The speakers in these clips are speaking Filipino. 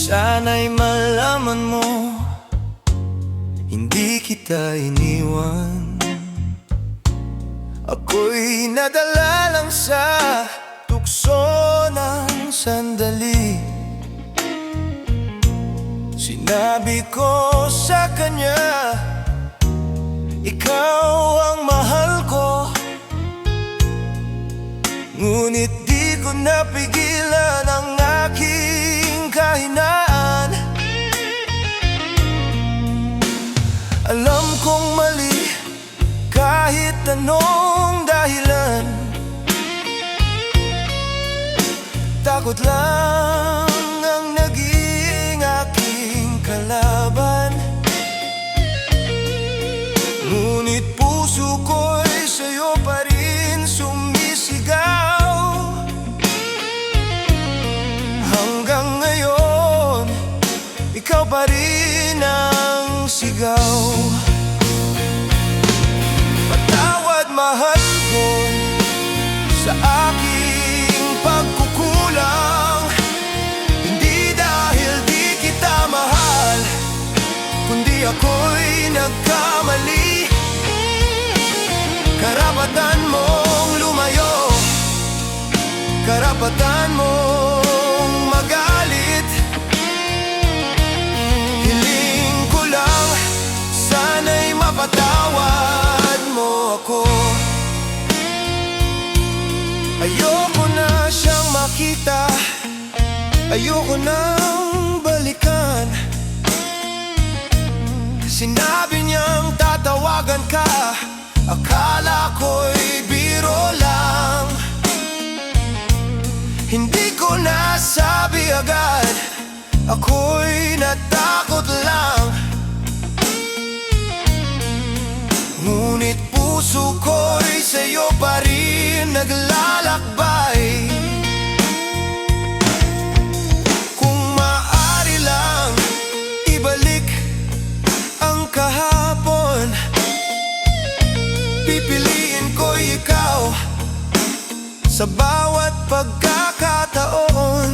Sana'y malaman mo, hindi kita iniwan. Ako'y nadala lang sa tukso ng sandali. Sinabi ko sa kanya, ikaw ang mahal ko. Ngunit di ko napigilan ang aking kahinaan. Alam kong mali kahit anong dahilan. Takot lang ang naging aking kalaban. Ngunit puso ko'y sa'yo pa rin sumisigaw. Hanggang ngayon, ikaw pa rin ang sigaw. Patawad, mahal ko, sa aking pagkukulang. Hindi dahil di kita mahal, kundi ako'y nagkamali. Karapatan mong lumayo, karapatan mong magalit. Hiling ko lang, sana'y mapatawad mo ako. Ayoko na siyang makita, ayoko nang balikan. Sinabi niyang tatawagan ka, akala ko'y biro lang. Hindi ko nasabi agad, ako'y natakot lang. Ngunit puso ko'y sa'yo pa rin naglalakbay. Kung maaari lang ibalik ang kahapon, pipiliin ko ikaw sa bawat pagkakataon.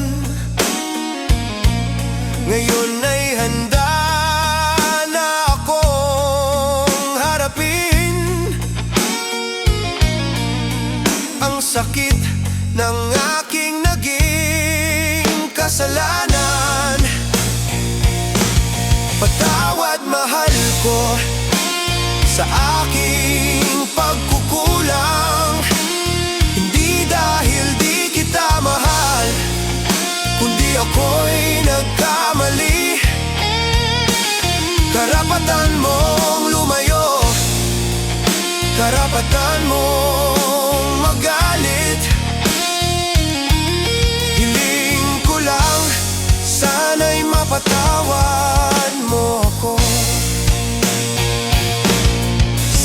Ngayon ay handa na akong harapin ang sakit ng aking naging kasalanan. Patawad, mahal ko, sa aking pagkukulang. Hindi dahil di kita mahal, kundi ako'y nagkamali. Karapatan mong lumayo, karapatan mong magalit. Hiling ko lang, sana'y mapatawad mo ako.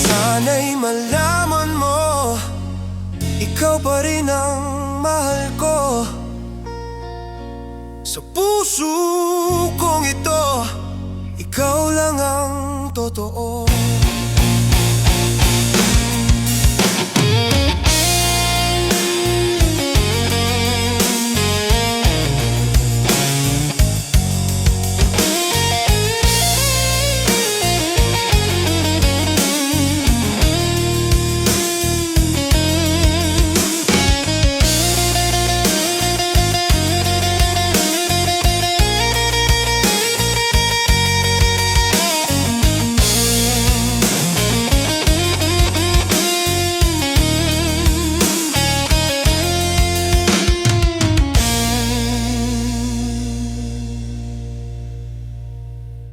Sana'y malaman mo, ikaw pa rin ang mahal ko. Sa puso kong ito, ikaw lang ang totoo.